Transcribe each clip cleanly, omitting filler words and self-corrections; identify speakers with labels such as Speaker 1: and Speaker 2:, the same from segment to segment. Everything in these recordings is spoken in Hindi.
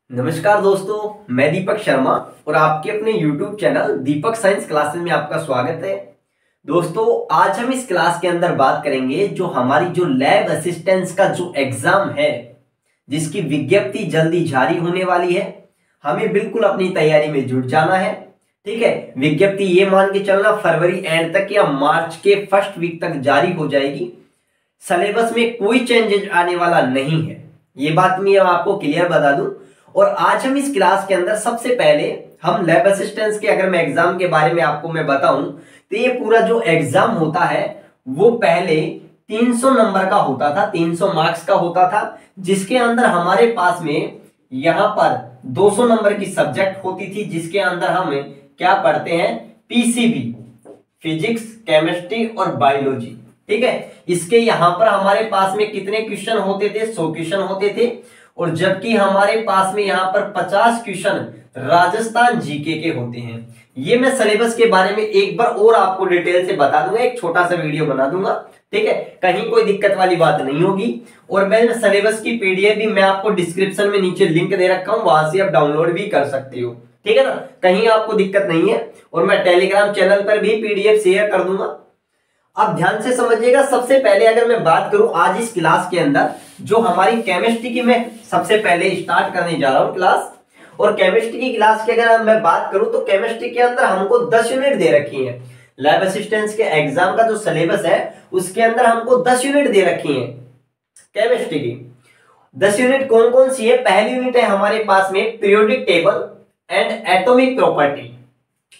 Speaker 1: नमस्कार दोस्तों, मैं दीपक शर्मा और आपके अपने YouTube चैनल दीपक साइंस क्लासेस में आपका स्वागत है। दोस्तों, आज हम इस क्लास के अंदर बात करेंगे जो हमारी लैब असिस्टेंस का जो एग्जाम है, जिसकी विज्ञप्ति जल्दी जारी होने वाली है। हमें बिल्कुल अपनी तैयारी में जुट जाना है। ठीक है, विज्ञप्ति ये मान के चलना फरवरी एंड तक या मार्च के फर्स्ट वीक तक जारी हो जाएगी। सिलेबस में कोई चेंजेज आने वाला नहीं है, ये बात मैं आपको क्लियर बता दूं। और आज हम इस क्लास के अंदर सबसे पहले हम लैब असिस्टेंस के अगर मैं एग्जाम के बारे में आपको मैं बताऊं तो ये पूरा जो एग्जाम होता है वो पहले 300 नंबर का होता था, 300 मार्क्स का होता था, जिसके अंदर हमारे पास में यहां पर 200 नंबर की सब्जेक्ट होती थी, जिसके अंदर हम क्या पढ़ते हैं, पीसीबी, फिजिक्स, केमिस्ट्री और बायोलॉजी। ठीक है, इसके यहां पर हमारे पास में कितने क्वेश्चन होते थे, 100 क्वेश्चन होते थे। और जबकि हमारे पास में यहाँ पर 50 क्वेश्चन राजस्थान जीके के होते हैं। ये मैं सिलेबस के बारे में एक बार और आपको डिटेल से बता दूंगा, एक छोटा सा वीडियो बना दूंगा। ठीक है, कहीं कोई दिक्कत वाली बात नहीं होगी। और मैं सिलेबस की पीडीएफ भी मैं आपको डिस्क्रिप्शन में नीचे लिंक दे रखा हूं, वहां से आप डाउनलोड भी कर सकते हो। ठीक है ना, कहीं आपको दिक्कत नहीं है। और मैं टेलीग्राम चैनल पर भी पीडीएफ शेयर कर दूंगा। अब ध्यान से समझिएगा। सबसे पहले अगर मैं बात करूं आज इस क्लास के अंदर जो हमारी केमिस्ट्री की मैं सबसे पहले स्टार्ट करने जा रहा हूं क्लास। और केमिस्ट्री की क्लास की अगर मैं बात करूं तो केमिस्ट्री के अंदर हमको 10 यूनिट दे रखी है। लैब असिस्टेंस के एग्जाम का जो सिलेबस है उसके अंदर हमको 10 यूनिट दे रखी है केमिस्ट्री की। 10 यूनिट कौन कौन सी है? पहली यूनिट है हमारे पास में periodic table and atomic property,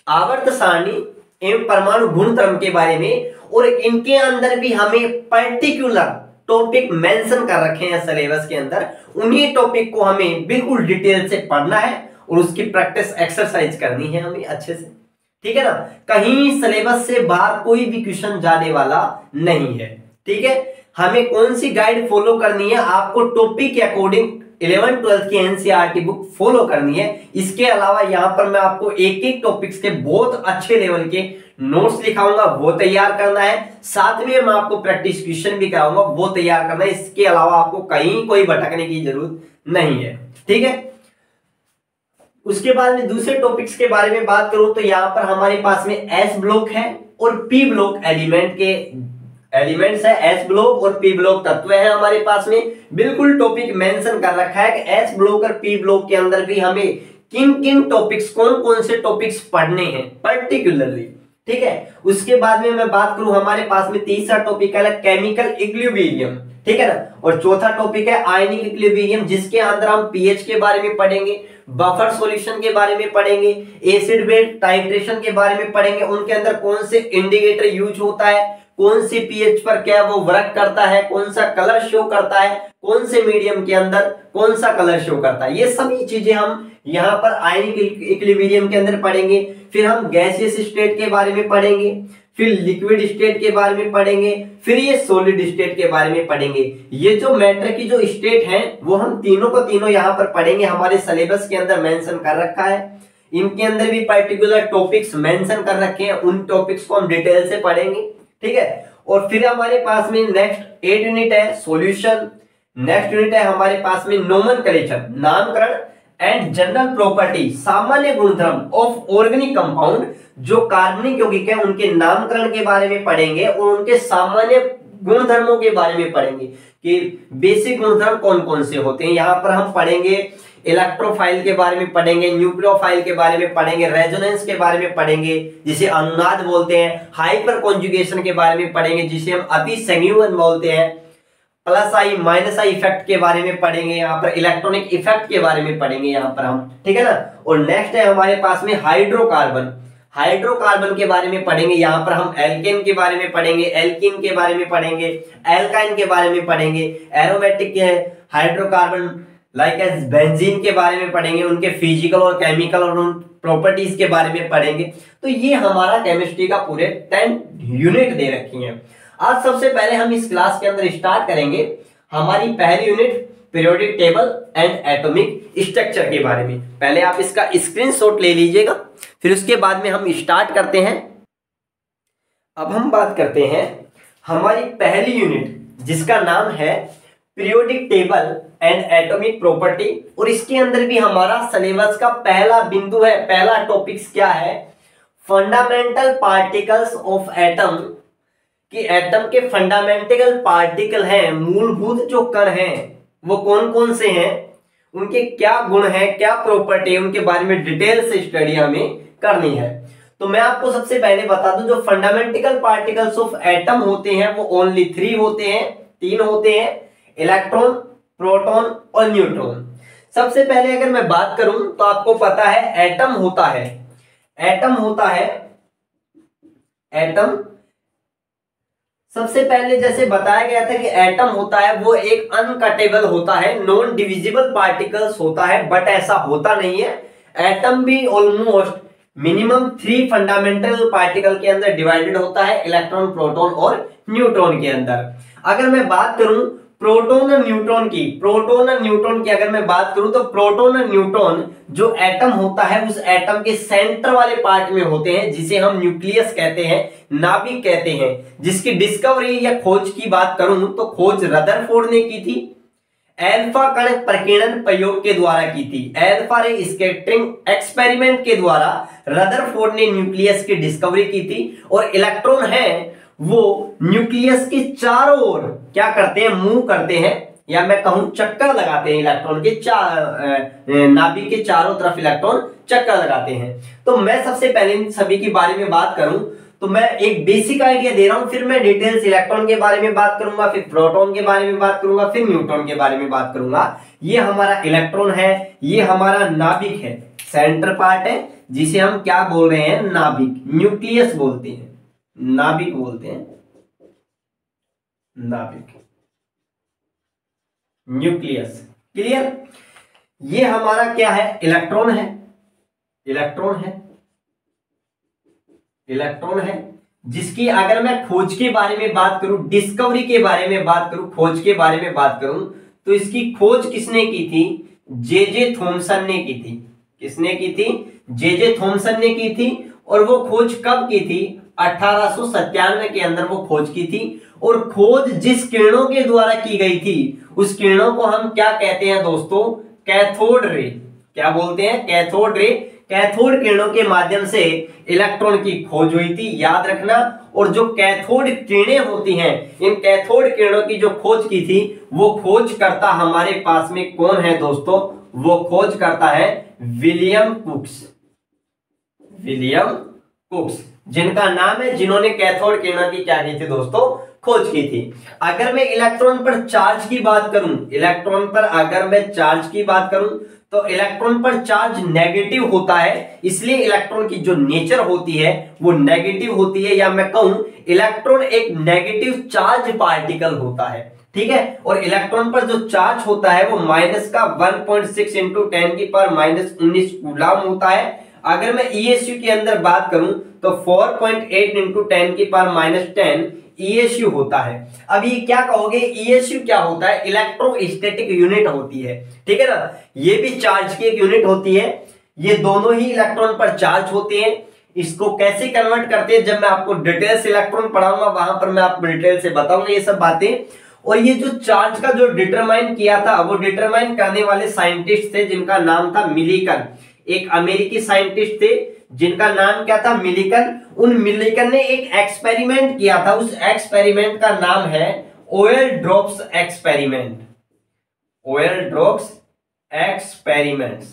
Speaker 1: आवर्त सारणी एवं परमाणु गुणधर्म के बारे में। और इनके अंदर भी हमें पर्टिकुलर टॉपिक मेंशन कर रखे हैं सिलेबस के अंदर। उन्हीं टॉपिक को हमें बिल्कुल डिटेल से पढ़ना है और उसकी प्रैक्टिस एक्सरसाइज करनी है हमें अच्छे से। ठीक है ना, कहीं सिलेबस से बाहर कोई भी क्वेश्चन जाने वाला नहीं है। ठीक है, हमें कौन सी गाइड फॉलो करनी है? आपको टॉपिक के अकॉर्डिंग 11th 12th की एनसीईआरटी बुक फॉलो करनी है। इसके अलावा यहाँ पर मैं आपको एक एक टॉपिक्स के बहुत अच्छे लेवल के नोट्स लिखाऊंगा, वो तैयार करना है। साथ में मैं आपको प्रैक्टिस क्वेश्चन भी कराऊंगा, वो तैयार करना है। इसके अलावा आपको कहीं कोई भटकने की जरूरत नहीं है। ठीक है, उसके बाद में दूसरे टॉपिक्स के बारे में बात करूं तो यहाँ पर हमारे पास में एस ब्लॉक है और पी ब्लॉक एलिमेंट्स है। एस ब्लॉक और पी ब्लॉक तत्व है हमारे पास में। बिल्कुल टॉपिक मेंशन कर रखा है कि एस ब्लॉक और पी ब्लॉक के अंदर भी हमें किन किन टॉपिक्स, कौन कौन से टॉपिक्स पढ़ने हैं पर्टिकुलरली। ठीक है, उसके बाद में मैं बात करूं हमारे पास में तीसरा टॉपिक है केमिकल इक्विलिब्रियम। ठीक है ना, और चौथा टॉपिक है आयनिक इक्विलिब्रियम, जिसके अंदर हम पीएच के बारे में पढ़ेंगे, बफर सॉल्यूशन के बारे में पढ़ेंगे, एसिड बेस टाइट्रेशन के बारे में पढ़ेंगे। उनके अंदर कौन से इंडिकेटर यूज होता है, कौन सी पीएच पर क्या वो वर्क करता है, कौन सा कलर शो करता है, कौन से मीडियम के अंदर कौन सा कलर शो करता है, ये सभी चीजें हम यहाँ पर आयनिक इक्विलिब्रियम के अंदर पढ़ेंगे। फिर हम गैसियस स्टेट के बारे में पढ़ेंगे, फिर लिक्विड स्टेट के बारे में पढ़ेंगे, फिर ये सॉलिड स्टेट के बारे में पढ़ेंगे। ये जो मैटर की जो स्टेट है वो हम तीनों को तीनों यहाँ पर पढ़ेंगे। हमारे सिलेबस के अंदर मेंशन कर रखा है। इनके अंदर भी पर्टिकुलर टॉपिक्स मेंशन कर रखे हैं, उन टॉपिक्स को हम डिटेल से पढ़ेंगे। ठीक है, और फिर हमारे पास में नेक्स्ट 8 यूनिट है सॉल्यूशन। नेक्स्ट यूनिट है हमारे पास में नोमेनक्लेचर, नामकरण एंड जनरल प्रॉपर्टी, सामान्य गुणधर्म ऑफ ऑर्गेनिक कंपाउंड। जो कार्बनिक यौगिक है उनके नामकरण के बारे में पढ़ेंगे और उनके सामान्य गुणधर्मों के बारे में पढ़ेंगे कि बेसिक गुणधर्म कौन कौन से होते हैं। यहाँ पर हम पढ़ेंगे इलेक्ट्रोफाइल के बारे में पढ़ेंगे, न्यूक्लियोफाइल के बारे में पढ़ेंगे, रेजोनेंस के बारे में पढ़ेंगे जिसे अनुनाद बोलते हैं, हाइपर कॉन्जुगेशन के बारे में पढ़ेंगे जिसे हम अति संयुग्मन बोलते हैं, plus I minus I effect के बारे में पढ़ेंगे, यहाँ पर इलेक्ट्रॉनिक इफेक्ट के बारे में पढ़ेंगे यहाँ पर हम। ठीक है ना, और नेक्स्ट है हमारे पास में हाइड्रोकार्बन के बारे में पढ़ेंगे। यहाँ पर हम एल्केन के बारे में पढ़ेंगे, एल्कीन के बारे में पढ़ेंगे, एल्काइन के बारे में पढ़ेंगे, aromatic hydrocarbon like as benzene के बारे में पढ़ेंगे, उनके फिजिकल और केमिकल और उन प्रॉपर्टीज के बारे में पढ़ेंगे। तो ये हमारा केमिस्ट्री का पूरे 10 यूनिट दे रखी है। आज सबसे पहले हम इस क्लास के अंदर स्टार्ट करेंगे हमारी पहली unit periodic table and atomic structure के बारे में। पहले आप इसका स्क्रीनशॉट ले लीजिएगा, फिर उसके बाद में हम स्टार्ट करते हैं। अब हम बात करते हैं हमारी पहली यूनिट जिसका नाम है periodic table and atomic property. और इसके अंदर भी हमारा सिलेबस का पहला बिंदु है, पहला टॉपिक्स क्या है, फंडामेंटल पार्टिकल्स ऑफ एटम, कि एटम के फंडामेंटल पार्टिकल हैं, मूलभूत जो कण हैं वो कौन कौन से हैं, उनके क्या गुण हैं, क्या प्रॉपर्टी है, उनके बारे में डिटेल से स्टडी हमें करनी है। तो मैं आपको सबसे पहले बता दूं, जो फंडामेंटल पार्टिकल्स ऑफ एटम होते हैं वो ओनली 3 होते हैं, 3 होते हैं, इलेक्ट्रॉन, प्रोटॉन और न्यूट्रॉन। सबसे पहले अगर मैं बात करूं तो आपको पता है एटम होता है, एटम सबसे पहले जैसे बताया गया था कि एटम होता है वो एक अनकटेबल होता है, नॉन डिविजिबल पार्टिकल्स होता है, बट ऐसा होता नहीं है। एटम भी ऑलमोस्ट मिनिमम 3 फंडामेंटल पार्टिकल के अंदर डिवाइडेड होता है, इलेक्ट्रॉन, प्रोटॉन और न्यूट्रॉन के अंदर। अगर मैं बात करूं प्रोटॉन और न्यूट्रॉन की अगर मैं बात करूं तो प्रोटॉन और न्यूट्रॉन जो एटम होता है उस एटम के सेंटर वाले पार्ट में होते हैं, जिसे हम न्यूक्लियस कहते हैं, नाभिक कहते हैं, जिसकी डिस्कवरी या खोज की बात करूं तो खोज रदरफोर्ड ने की थी, एल्फा कण प्रकीर्णन प्रयोग के द्वारा की थी, एल्फा रे स्कैटरिंग एक्सपेरिमेंट के द्वारा रदरफोर्ड ने न्यूक्लियस की डिस्कवरी की थी। और इलेक्ट्रॉन है वो न्यूक्लियस के चारों ओर क्या करते हैं, मूव करते हैं, या मैं कहूं चक्कर लगाते हैं, इलेक्ट्रॉन के नाभिक के चारों तरफ इलेक्ट्रॉन चक्कर लगाते हैं। तो मैं सबसे पहले इन सभी के बारे में बात करूं तो मैं एक बेसिक आइडिया दे रहा हूं, फिर मैं डिटेल्स इलेक्ट्रॉन के बारे में बात करूंगा, फिर प्रोटॉन के बारे में बात करूंगा, फिर न्यूट्रॉन के बारे में बात करूंगा। ये हमारा इलेक्ट्रॉन है, ये हमारा नाभिक है, सेंटर पार्ट है, जिसे हम क्या बोल रहे हैं, नाभिक, न्यूक्लियस बोलते हैं, नाभिक बोलते हैं, नाभिक, न्यूक्लियस। क्लियर? ये हमारा क्या है, इलेक्ट्रॉन है, इलेक्ट्रॉन है, जिसकी अगर मैं खोज के बारे में बात करूं, डिस्कवरी के बारे में बात करूं, खोज के बारे में बात करूं तो इसकी खोज किसने की थी, जे थॉमसन ने की थी। किसने की थी, जे थॉमसन ने की थी। और वो खोज कब की थी, 1897 के अंदर वो खोज की थी। और खोज जिस किरणों के द्वारा की गई थी उस किरणों को हम क्या कहते हैं दोस्तों, कैथोड रे। क्या बोलते हैं, कैथोड रे। कैथोड किरणों के माध्यम से इलेक्ट्रॉन की खोज हुई थी, याद रखना। और जो कैथोड किरणें होती हैं, इन कैथोड किरणों की जो खोज की थी वो खोज करता हमारे पास में कौन है दोस्तों, वो खोज करता है विलियम कुक्स, जिनका नाम है, जिन्होंने कैथोड किरणों की क्या की थी दोस्तों, खोज की थी। अगर मैं इलेक्ट्रॉन पर चार्ज की बात करूं, तो इलेक्ट्रॉन पर चार्ज नेगेटिव होता है, इसलिए इलेक्ट्रॉन की जो नेचर होती है वो नेगेटिव होती है, या मैं कहूं इलेक्ट्रॉन एक नेगेटिव चार्ज पार्टिकल होता है। ठीक है? और इलेक्ट्रॉन पर जो चार्ज होता है वो माइनस का 1.6 इंटू 10⁻⁻19 कूलम होता है। अगर मैं ESU के अंदर बात करूं तो 4.8 इंटू 10⁻10 ESU होता है। अब ये क्या कहोगे, ESU क्या होता है, इलेक्ट्रोस्टैटिक यूनिट होती है। ठीक है ना, ये भी चार्ज की एक यूनिट होती है। ये दोनों ही इलेक्ट्रॉन पर चार्ज होते हैं। इसको कैसे कन्वर्ट करते हैं, जब मैं आपको डिटेल से इलेक्ट्रॉन पढ़ाऊंगा वहां पर मैं आपको डिटेल से बताऊंगा ये सब बातें। और ये जो चार्ज का जो डिटरमाइन किया था, वो डिटरमाइन करने वाले साइंटिस्ट थे जिनका नाम था मिलिकन। एक अमेरिकी साइंटिस्ट थे जिनका नाम क्या था, मिलिकन। उन मिलिकन ने एक एक्सपेरिमेंट किया था, उस एक्सपेरिमेंट का नाम है oil drops experiment, oil drops experiments.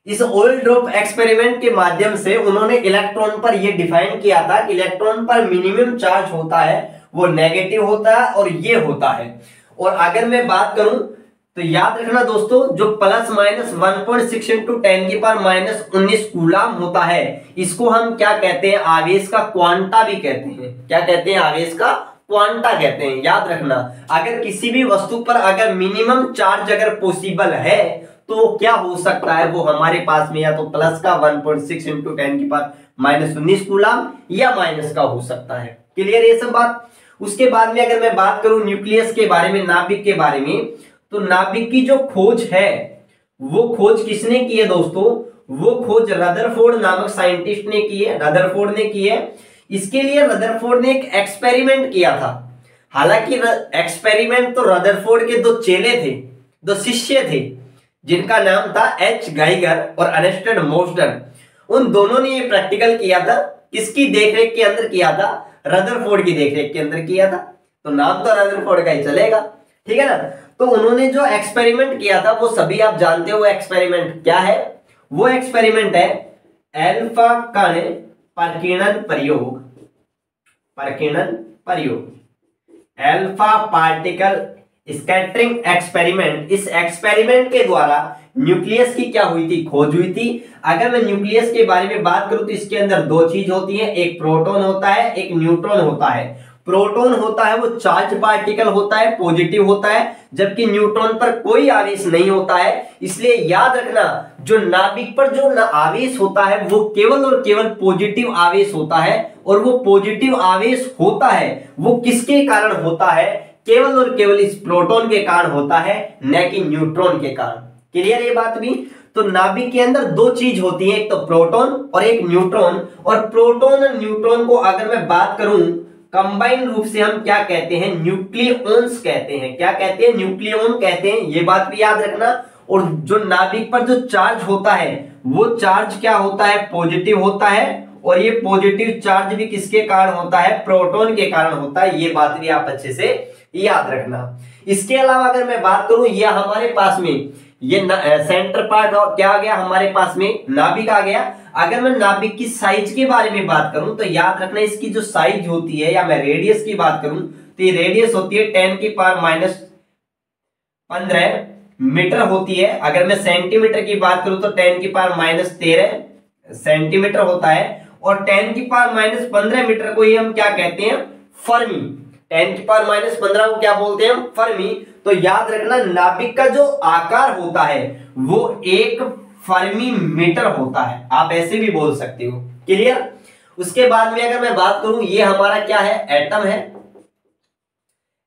Speaker 1: इस ऑयल ड्रॉप एक्सपेरिमेंट के माध्यम से उन्होंने इलेक्ट्रॉन पर यह डिफाइन किया था कि इलेक्ट्रॉन पर मिनिमम चार्ज होता है वो नेगेटिव होता है और ये होता है। और अगर मैं बात करूं तो याद रखना दोस्तों, जो प्लस माइनस 1.6 इंटू 10⁻⁻19 कूलम होता है, इसको हम क्या कहते हैं, आवेश का क्वांटा भी कहते हैं। क्या कहते हैं, आवेश का क्वांटा कहते हैं। याद रखना, अगर किसी भी वस्तु पर अगर मिनिमम चार्ज अगर पॉसिबल है तो वो क्या हो सकता है, वो हमारे पास में या तो प्लस का 1.6 इंटू 10⁻⁻19 कूलम या माइनस का हो सकता है। क्लियर ये सब बात। उसके बाद में अगर मैं बात करूं न्यूक्लियस के बारे में, नाभिक के बारे में, तो नाभिक की जो खोज है वो खोज किसने की है दोस्तों, वो खोज रदरफोर्ड नामक साइंटिस्ट ने की है, रदरफोर्ड ने की है। इसके लिए रदरफोर्ड ने एक एक्सपेरिमेंट किया था। हालांकि एक्सपेरिमेंट तो रदरफोर्ड के दो चेले थे, दो शिष्य थे, जिनका नाम था एच गाइगर और अर्नेस्ट मोसडन। उन दोनों ने ये प्रैक्टिकल किया था, किसकी देखरेख के अंदर किया था? रदरफोर्ड की देखरेख के अंदर किया था। तो नाम तो रदरफोर्ड का ही चलेगा, ठीक है ना। तो उन्होंने जो एक्सपेरिमेंट किया था वो सभी आप जानते हो। एक्सपेरिमेंट क्या है? वो एक्सपेरिमेंट है अल्फा कण प्रकीर्णन प्रयोग, प्रकीर्णन प्रयोग, अल्फा पार्टिकल स्कैटरिंग एक्सपेरिमेंट। इस एक्सपेरिमेंट के द्वारा न्यूक्लियस की क्या हुई थी? खोज हुई थी। अगर मैं न्यूक्लियस के बारे में बात करूं तो इसके अंदर दो चीज होती है, एक प्रोटॉन होता है, एक न्यूट्रॉन होता है। प्रोटॉन होता है वो चार्ज पार्टिकल होता है, पॉजिटिव होता है, जबकि न्यूट्रॉन पर कोई आवेश नहीं होता है। इसलिए याद रखना, जो नाभिक पर जो आवेश होता है वो केवल और केवल पॉजिटिव आवेश होता है, और वो पॉजिटिव आवेश होता है वो किसके कारण होता है? केवल और केवल इस प्रोटॉन के कारण होता है, न कि न्यूट्रॉन के कारण। क्लियर ये बात भी? तो नाभिक के अंदर दो चीज होती है, एक तो प्रोटॉन और एक न्यूट्रॉन। और प्रोटॉन और न्यूट्रॉन को अगर मैं बात करूं कंबाइन रूप से हम क्या कहते हैं? न्यूक्लियॉन्स कहते हैं। क्या कहते हैं? न्यूक्लियॉन कहते हैं। ये बात भी याद रखना। और जो नाभिक पर जो चार्ज होता है वो चार्ज क्या होता है? पॉजिटिव होता है। और ये पॉजिटिव चार्ज भी किसके कारण होता है? प्रोटॉन के कारण होता है। ये बात भी आप अच्छे से याद रखना। इसके अलावा अगर मैं बात करूं, ये हमारे पास में ये सेंटर पार्ट क्या आ गया? हमारे पास में नाभिक आ गया। अगर मैं नाभिक की साइज के बारे में बात करूं तो याद रखना, इसकी जो साइज होती है, या मैं रेडियस की बात करूं तो ये रेडियस होती है 10⁻⁻15 मीटर होती है। अगर मैं सेंटीमीटर की बात करूं तो 10⁻⁻13 सेंटीमीटर होता है। और 10⁻⁻15 मीटर को ही हम क्या कहते हैं? फर्मी। 10⁻⁻15 को क्या बोलते हैं? फर्मी। तो याद रखना, नाभिक का जो आकार होता है वो 1 फर्मी मीटर होता है। आप ऐसे भी बोल सकते हो। क्लियर? उसके बाद में अगर मैं बात करूं, ये हमारा क्या है? एटम है।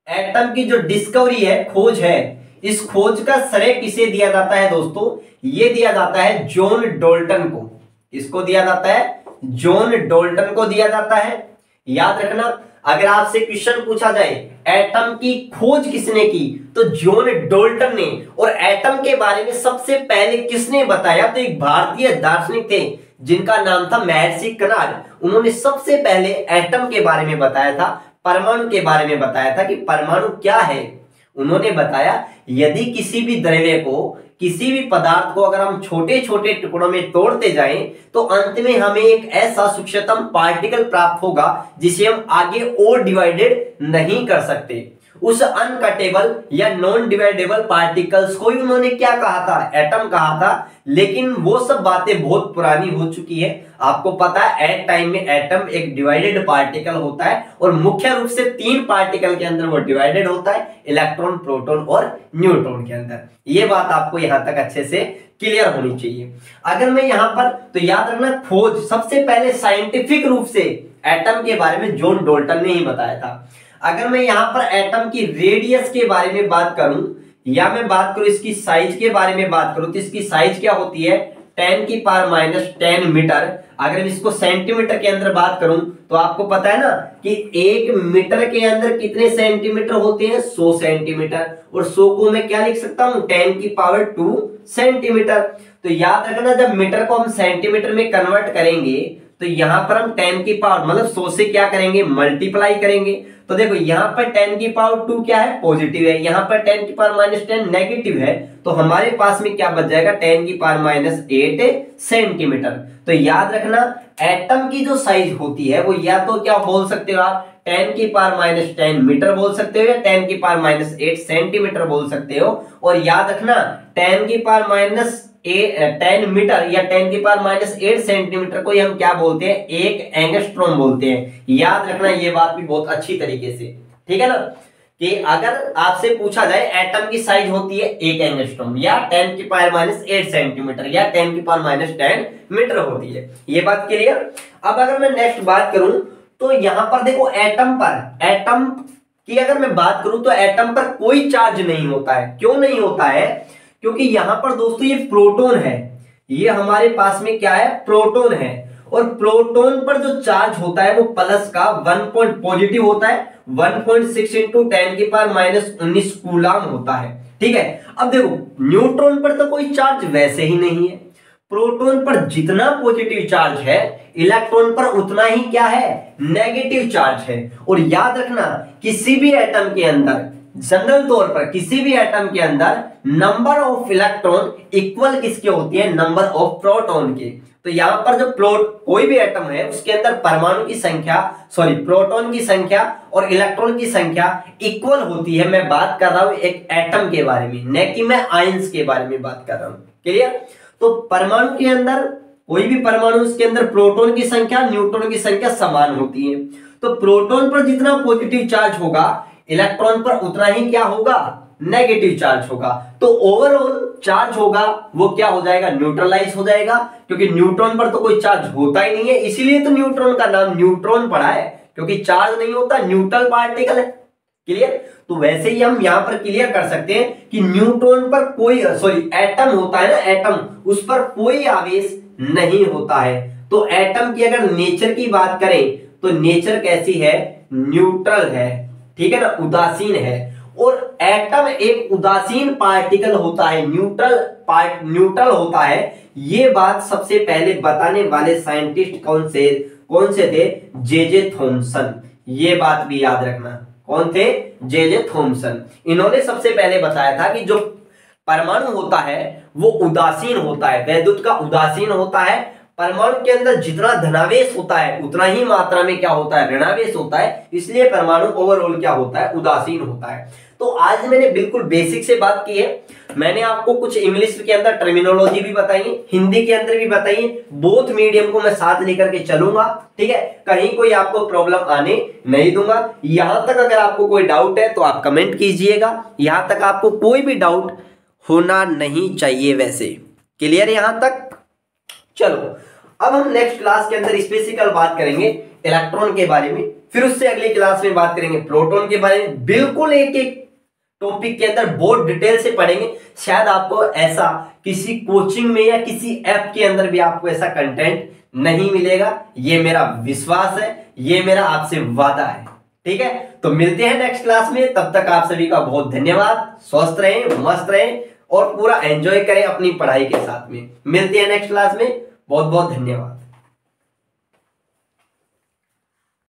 Speaker 1: एटम की जो डिस्कवरी है, खोज है, इस खोज का श्रेय किसे दिया जाता है दोस्तों? ये दिया जाता है जॉन डाल्टन को। इसको दिया जाता है? जॉन डाल्टन को दिया जाता है। याद रखना, अगर आपसे क्वेश्चन पूछा जाए एटम की खोज किसने की, तो जॉन डाल्टन ने। और एटम के बारे में सबसे पहले किसने बताया? तो एक भारतीय दार्शनिक थे जिनका नाम था महर्षि कनाड। उन्होंने सबसे पहले एटम के बारे में बताया था, परमाणु के बारे में बताया था कि परमाणु क्या है। उन्होंने बताया यदि किसी भी द्रव्य को, किसी भी पदार्थ को अगर हम छोटे छोटे टुकड़ों में तोड़ते जाएं तो अंत में हमें एक ऐसा सूक्ष्मतम पार्टिकल प्राप्त होगा जिसे हम आगे और डिवाइडेड नहीं कर सकते। उस अनकटेबल या नॉन डिवाइडेबल पार्टिकल्स को ही उन्होंने क्या कहा था? एटम कहा था। लेकिन वो सब बातें बहुत पुरानी हो चुकी है। आपको पता है एट टाइम में एटम एक डिवाइडेड पार्टिकल होता है, और मुख्य रूप से 3 पार्टिकल के अंदर वो डिवाइडेड होता है, इलेक्ट्रॉन, प्रोटॉन और न्यूट्रॉन के अंदर। ये बात आपको यहां तक अच्छे से क्लियर होनी चाहिए। अगर मैं यहां पर, तो याद रखना, खोज सबसे पहले साइंटिफिक रूप से एटम के बारे में जॉन डाल्टन ने ही बताया था। अगर मैं यहां पर एटम की रेडियस के बारे में बात करूं, या मैं बात करूं इसकी साइज के बारे में बात करूं, तो इसकी साइज क्या होती है? 10⁻⁻10 मीटर। अगर इसको सेंटीमीटर के अंदर बात करूं तो आपको पता है ना कि 1 मीटर के अंदर कितने सेंटीमीटर होते हैं? 100 सेंटीमीटर। और 100 को मैं क्या लिख सकता हूं? 10⁻2 सेंटीमीटर। तो याद रखना, जब मीटर को हम सेंटीमीटर में कन्वर्ट करेंगे तो यहां पर हम 10 की पावर मतलब 100 से क्या करेंगे? मल्टीप्लाई करेंगे। तो देखो यहाँ पर 10⁻2 क्या है? पॉजिटिव है। यहाँ पर 10⁻10 नेगेटिव है। तो हमारे पास में क्या बच जाएगा? 10⁻8 सेंटीमीटर। तो याद रखना, एटम की जो साइज होती है वो या तो क्या बोल सकते हो आप? 10⁻10 मीटर बोल सकते हो, या 10⁻8 सेंटीमीटर बोल सकते हो। और याद रखना, 10 मीटर या 10⁻8 सेंटीमीटर को हम क्या बोलते हैं? 1 एंगस्ट्रॉम बोलते हैं। याद रखना ये बात भी बहुत अच्छी तरीके से, ठीक है ना, कि अगर आपसे पूछा जाए एटम की साइज होती है 1 एंगस्ट्रॉम, या 10⁻8 सेंटीमीटर, या 10⁻10 मीटर होती है। ये बात क्लियर? अब अगर मैं नेक्स्ट बात करूं तो यहां पर देखो, एटम की अगर मैं बात करूं तो एटम पर कोई चार्ज नहीं होता है। क्यों नहीं होता है? क्योंकि यहां पर दोस्तों ये प्रोटॉन है। ये हमारे पास में क्या है? प्रोटॉन है। और प्रोटॉन पर जो चार्ज होता है वो प्लस का 1 पॉइंट पॉजिटिव होता है, 1.6 इंटू 10⁻⁻19 कूलाम होता है। ठीक है, अब देखो न्यूट्रॉन पर तो कोई चार्ज वैसे ही नहीं है, प्रोटॉन पर जितना पॉजिटिव चार्ज है इलेक्ट्रॉन पर उतना ही क्या है, नेगेटिव चार्ज है। और याद रखना किसी भी एटम के अंदर, जनरल तौर पर किसी भी एटम के अंदर नंबर ऑफ इलेक्ट्रॉन इक्वल किसके होती है, नंबर ऑफ प्रोटॉन के। तो यहां पर जो कोई भी एटम है उसके अंदर परमाणु की संख्या, सॉरी प्रोटॉन की संख्या और इलेक्ट्रॉन की संख्या इक्वल होती है। मैं बात कर रहा हूं एक एटम के बारे में, न कि मैं आयंस के बारे में बात कर रहा हूं। क्लियर? तो परमाणु के अंदर कोई भी परमाणु, उसके अंदर प्रोटॉन की संख्या न्यूट्रॉन की संख्या समान होती है। तो प्रोटॉन पर जितना पॉजिटिव चार्ज होगा इलेक्ट्रॉन पर उतना ही क्या होगा, नेगेटिव चार्ज होगा। तो ओवरऑल चार्ज होगा वो क्या हो जाएगा, न्यूट्रलाइज हो जाएगा, क्योंकि न्यूट्रॉन पर तो कोई चार्ज होता ही नहीं है, इसीलिए तो न्यूट्रॉन का नाम न्यूट्रॉन पड़ा है, क्योंकि चार्ज नहीं होता, न्यूट्रल पार्टिकल है। क्लियर? तो वैसे ही हम यहां पर क्लियर कर सकते हैं कि न्यूट्रॉन पर कोई, सॉरी एटम होता है ना, एटम, उस पर कोई आवेश नहीं होता है। तो एटम की अगर नेचर की बात करें तो नेचर कैसी है, न्यूट्रल है। ठीक है ना, उदासीन है। और एटम एक उदासीन पार्टिकल होता है, न्यूट्रल होता है। ये बात सबसे पहले बताने वाले साइंटिस्ट कौन से थे, जे थॉमसन। ये बात भी याद रखना, कौन थे, जे थॉमसन। इन्होंने सबसे पहले बताया था कि जो परमाणु होता है वो उदासीन होता है, वैद्युत का उदासीन होता है। परमाणु के अंदर जितना धनावेश होता है उतना ही मात्रा में क्या होता है, ऋणावेश होता है, इसलिए परमाणु ओवरऑल क्या होता है, उदासीन होता है। तो आज मैंने बिल्कुल बेसिक से बात की है। मैंने आपको कुछ इंग्लिश के अंदर टर्मिनोलॉजी भी बताई, हिंदी के अंदर भी बताई, बोथ मीडियम को मैं साथ लेकर के चलूंगा। ठीक है, कहीं कोई आपको प्रॉब्लम आने नहीं दूंगा। यहां तक अगर आपको कोई डाउट है तो आप कमेंट कीजिएगा, यहां तक आपको कोई भी डाउट होना नहीं चाहिए वैसे। क्लियर यहां तक? चलो अब हम नेक्स्ट क्लास के अंदर स्पेसिकल बात करेंगे इलेक्ट्रॉन के बारे में, फिर उससे अगली क्लास में बात करेंगे प्रोटॉन के बारे में। बिल्कुल एक एक टॉपिक के अंदर बहुत डिटेल से पढ़ेंगे। शायद आपको ऐसा किसी कोचिंग में या किसी ऐप के अंदर भी आपको ऐसा कंटेंट नहीं मिलेगा, ये मेरा विश्वास है, ये मेरा आपसे वादा है। ठीक है, तो मिलते हैं नेक्स्ट क्लास में। तब तक आप सभी का बहुत धन्यवाद। स्वस्थ रहें, मस्त रहें और पूरा एंजॉय करें अपनी पढ़ाई के साथ में। मिलते हैं नेक्स्ट क्लास में। बहुत बहुत धन्यवाद।